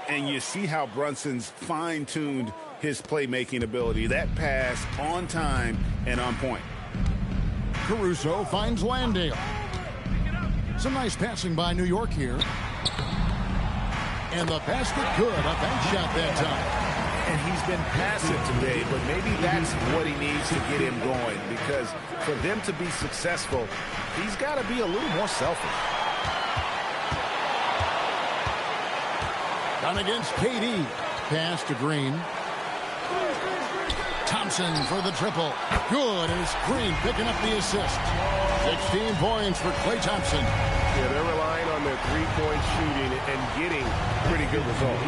And you see how Brunson's fine-tuned his playmaking ability. That pass on time and on point. Caruso finds Landale. Some nice passing by New York here. And the basket good. A bank shot that time. And he's been passive today, but maybe that's what he needs to get him going, because for them to be successful, he's got to be a little more selfish. Done against KD. Pass to Green. Thompson for the triple. Good, and it's Green picking up the assist. 16 points for Klay Thompson. Yeah, they're relying on their three-point shooting and getting pretty good results.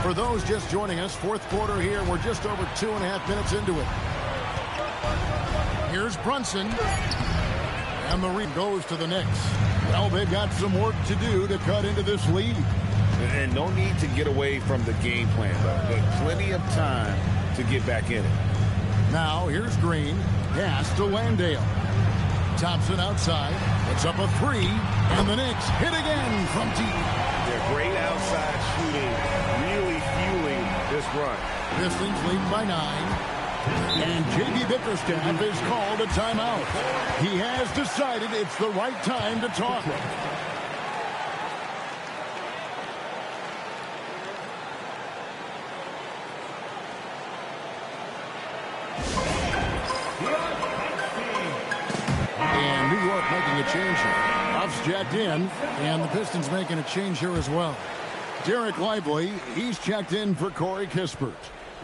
For those just joining us, fourth quarter here. We're just over 2.5 minutes into it. Here's Brunson. And the lead goes to the Knicks. Well, they've got some work to do to cut into this lead. And no need to get away from the game plan, though. But plenty of time to get back in it. Now, here's Green. Pass to Landale. Thompson outside. It's up a three. And the Knicks hit again from deep. They're great outside shooting, really fueling this run. Pistons lead by 9. And J.B. Bickerstaff is called a timeout. He has decided it's the right time to talk. And New York making a change here. Buffs jacked in, and the Pistons making a change here as well. Derek Lively, he's checked in for Corey Kispert.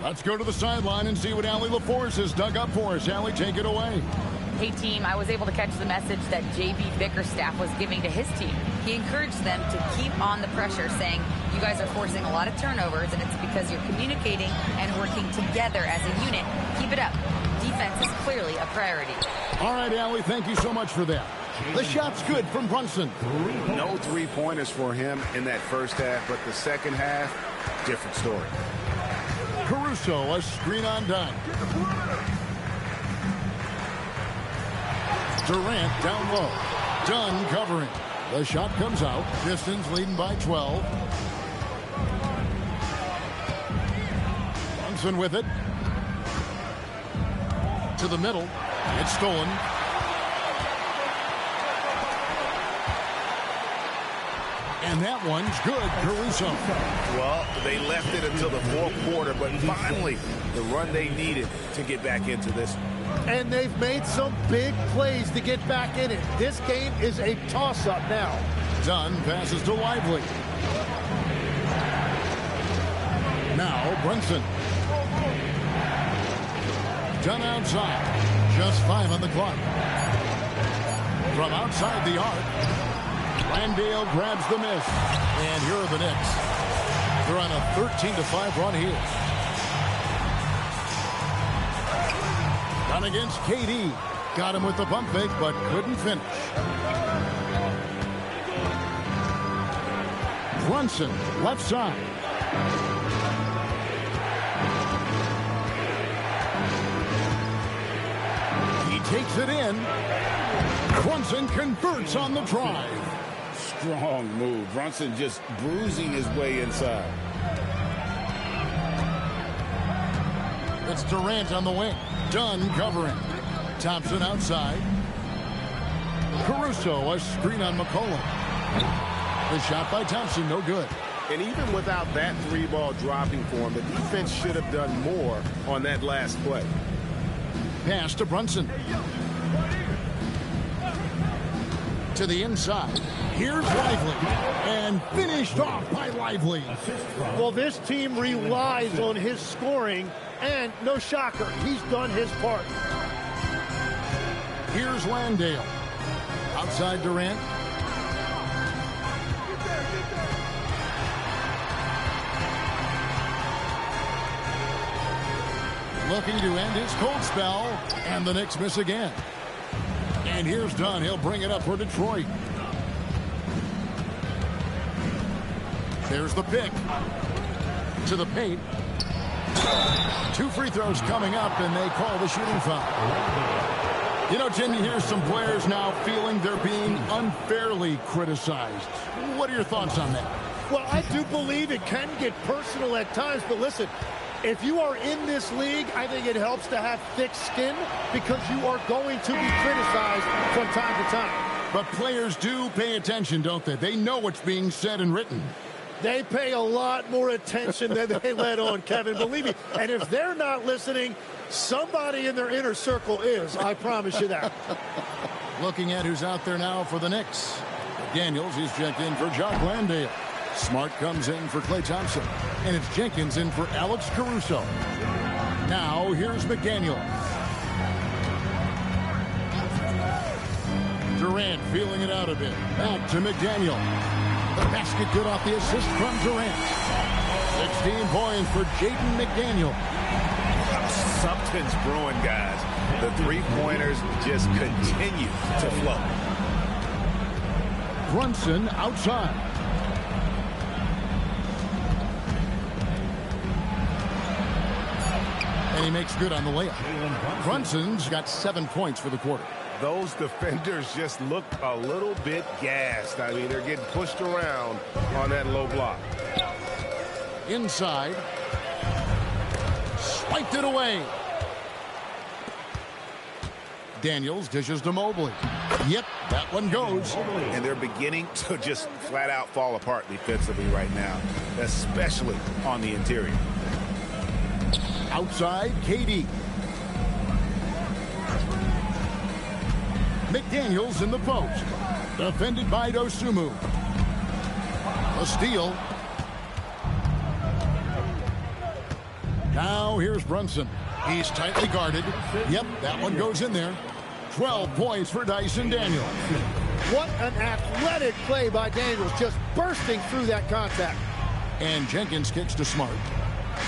Let's go to the sideline and see what Allie LaForce has dug up for us. Allie, take it away. Hey, team, I was able to catch the message that J.B. Bickerstaff was giving to his team. He encouraged them to keep on the pressure, saying, you guys are forcing a lot of turnovers, and it's because you're communicating and working together as a unit. Keep it up. Defense is clearly a priority. All right, Allie, thank you so much for that. The shot's good from Brunson. No three-pointers for him in that first half, but the second half, different story. Caruso, a screen on Dunn. Durant down low. Dunn covering. The shot comes out. Pistons leading by 12. Brunson with it. To the middle. It's stolen. And that one's good, Caruso. Well, they left it until the fourth quarter, but finally the run they needed to get back into this. And they've made some big plays to get back in it. This game is a toss-up now. Dunn passes to Lively. Now Brunson. Dunn outside. Just 5 on the clock. From outside the arc. Landale grabs the miss. And here are the Knicks. They're on a 13-5 run here. Done against KD. Got him with the pump fake, but couldn't finish. Brunson, left side. He takes it in. Brunson converts on the drive. Strong move. Brunson just bruising his way inside. It's Durant on the wing. Dunn covering. Thompson outside. Caruso, a screen on McCollum. The shot by Thompson, no good. And even without that three ball dropping for him, the defense should have done more on that last play. Pass to Brunson. To the inside. Here's Lively. And finished off by Lively. Well, this team relies on his scoring, and no shocker, he's done his part. Here's Landale. Outside Durant. Looking to end his cold spell, and the Knicks miss again. And here's Dunn. He'll bring it up for Detroit. There's the pick. To the paint. 2 free throws coming up, and they call the shooting foul. You know, Tim, you hear some players now feeling they're being unfairly criticized. What are your thoughts on that? Well, I do believe it can get personal at times, but listen, If you are in this league, I think it helps to have thick skin because you are going to be criticized from time to time. But players do pay attention, don't they? They know what's being said and written. They pay a lot more attention than they let on, Kevin. Believe me. And if they're not listening, somebody in their inner circle is. I promise you that. Looking at who's out there now for the Knicks. Daniels is checked in for Jock Landale. Smart comes in for Klay Thompson. And it's Jenkins in for Alex Caruso. Now, here's McDaniel. Durant feeling it out a bit. Back to McDaniel. The basket good off the assist from Durant. 16 points for Jaden McDaniel. Something's brewing, guys. The three-pointers just continue to flow. Brunson outside. And he makes good on the layup. Brunson's got 7 points for the quarter. Those defenders just look a little bit gassed. I mean, they're getting pushed around on that low block. Inside. Swiped it away. Daniels dishes to Mobley. Yep, that one goes. And they're beginning to just flat out fall apart defensively right now, especially on the interior. Outside, KD. McDaniels in the post. Defended by Dosunmu. A steal. Now here's Brunson. He's tightly guarded. Yep, that one goes in there. 12 points for Dyson Daniels. What an athletic play by Daniels, just bursting through that contact. And Jenkins kicks to Smart.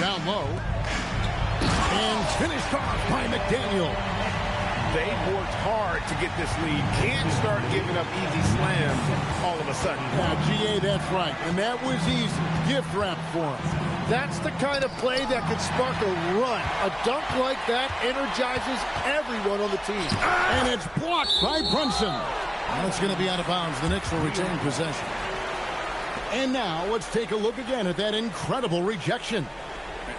Down low. And finished off by McDaniel. They've worked hard to get this lead. Can't start giving up easy slams all of a sudden. Yeah, GA, that's right. And that was easy. Gift wrap for him. That's the kind of play that can spark a run. A dunk like that energizes everyone on the team. And it's blocked by Brunson. That's going to be out of bounds. The Knicks will retain possession. And now let's take a look again at that incredible rejection.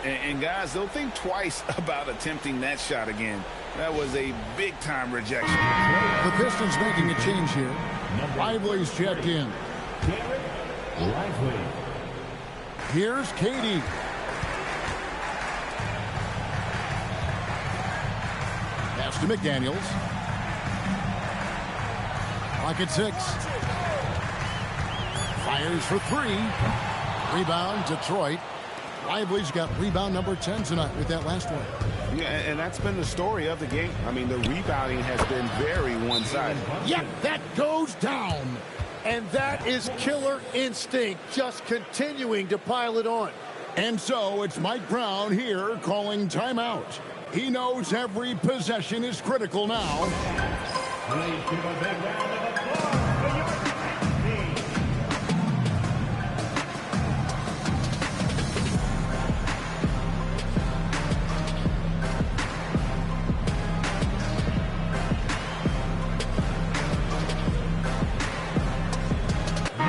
And guys, they'll think twice about attempting that shot again. That was a big-time rejection. The Pistons making a change here. Lively's checked in. Lively. Here's KD. Pass to McDaniels. Clock at 6. Fires for 3. Rebound, Detroit. Lively's got rebound number 10 tonight with that last one. Yeah, and that's been the story of the game. I mean, the rebounding has been very one-sided. Yep, that goes down. And that is killer instinct, just continuing to pile it on. And so it's Mike Brown here calling timeout. He knows every possession is critical now. Please give a big round of applause for your team.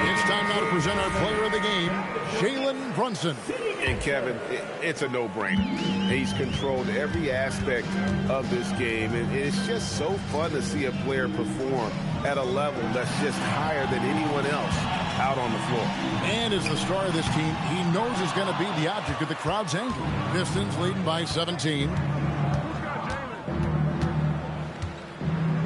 It's time now to present our player of the game, Jalen Brunson. And Kevin, it's a no-brainer. He's controlled every aspect of this game, and it's just so fun to see a player perform at a level that's just higher than anyone else out on the floor. And as the star of this team, he knows he's going to be the object of the crowd's anger. Pistons leading by 17.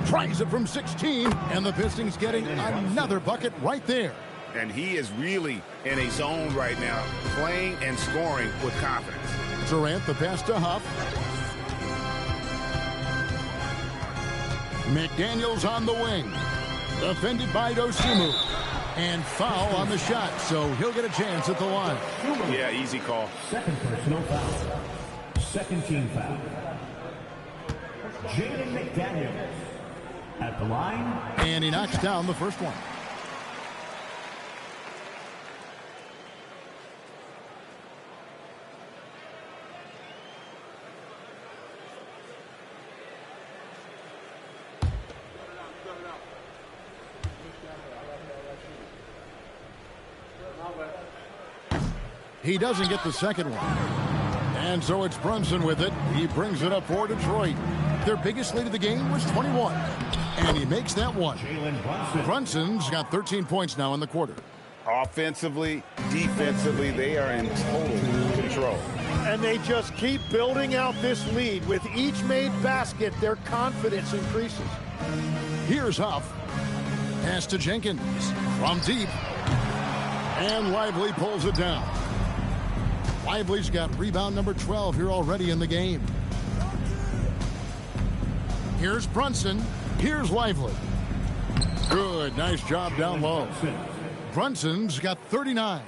Tries it from 16, and the Pistons getting another bucket right there. And he is really in a zone right now, playing and scoring with confidence. Durant, the pass to Huff. McDaniels on the wing. Defended by Dosunmu. And foul on the shot, so he'll get a chance at the line. Yeah, easy call. Second personal foul. Second team foul. Jaden McDaniels at the line. And he knocks down the first one. He doesn't get the second one. And so it's Brunson with it. He brings it up for Detroit. Their biggest lead of the game was 21. And he makes that one. Brunson's got 13 points now in the quarter. Offensively, defensively, they are in total control. And they just keep building out this lead. With each made basket, their confidence increases. Here's Huff. Pass to Jenkins from deep. And Lively pulls it down. Lively's got rebound number 12 here already in the game. Here's Brunson. Here's Lively. Good. Nice job down low. Brunson's got 39.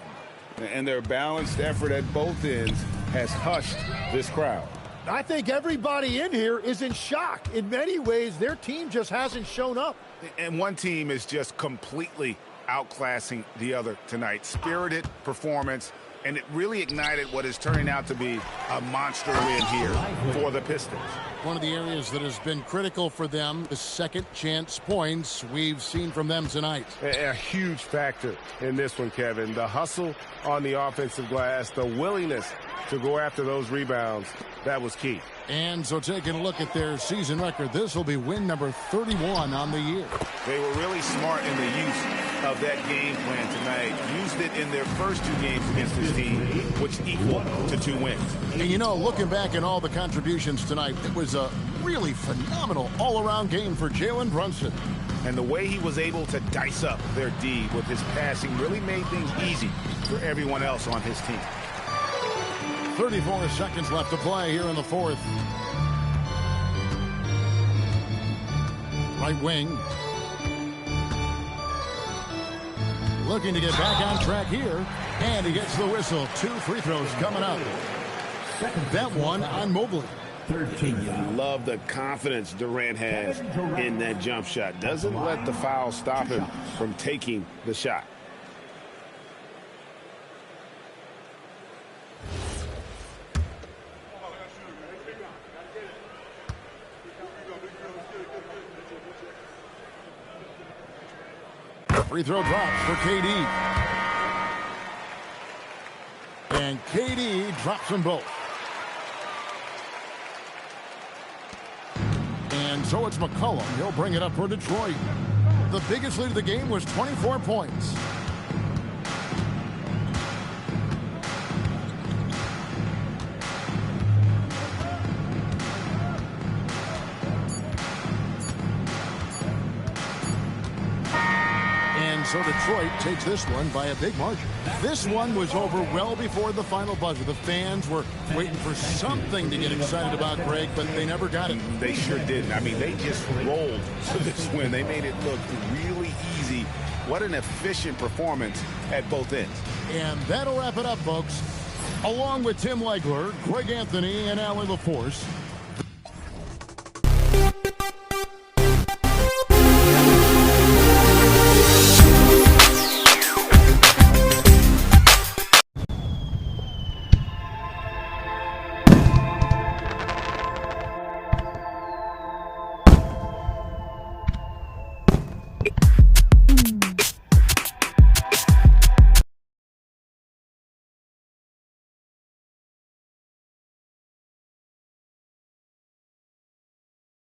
And their balanced effort at both ends has hushed this crowd. I think everybody in here is in shock. In many ways, their team just hasn't shown up. And one team is just completely outclassing the other tonight. Spirited performance, and it really ignited what is turning out to be a monster win here for the Pistons. One of the areas that has been critical for them, the second chance points we've seen from them tonight. A huge factor in this one, Kevin. The hustle on the offensive glass, the willingness to go after those rebounds, that was key. And so taking a look at their season record, this will be win number 31 on the year. They were really smart in the use of that game plan tonight. Used it in their first 2 games against this team, which equaled to 2 wins. And you know, looking back at all the contributions tonight, it was a really phenomenal all-around game for Jalen Brunson. And the way he was able to dice up their D with his passing really made things easy for everyone else on his team. 34 seconds left to play here in the fourth. Right wing. Looking to get back on track here. And he gets the whistle. 2 free throws coming up. That one on Mobley. 13. Love the confidence Durant has in that jump shot. Doesn't let the foul stop him from taking the shot. Free throw drops for KD. And KD drops them both. And so it's McCollum. He'll bring it up for Detroit. The biggest lead of the game was 24 points. So Detroit takes this one by a big margin. This one was over well before the final buzzer. The fans were waiting for something to get excited about, Greg, but they never got it. They sure didn't. I mean, they just rolled to this win. They made it look really easy. What an efficient performance at both ends. And that'll wrap it up, folks. Along with Tim Legler, Greg Anthony, and Allie LaForce,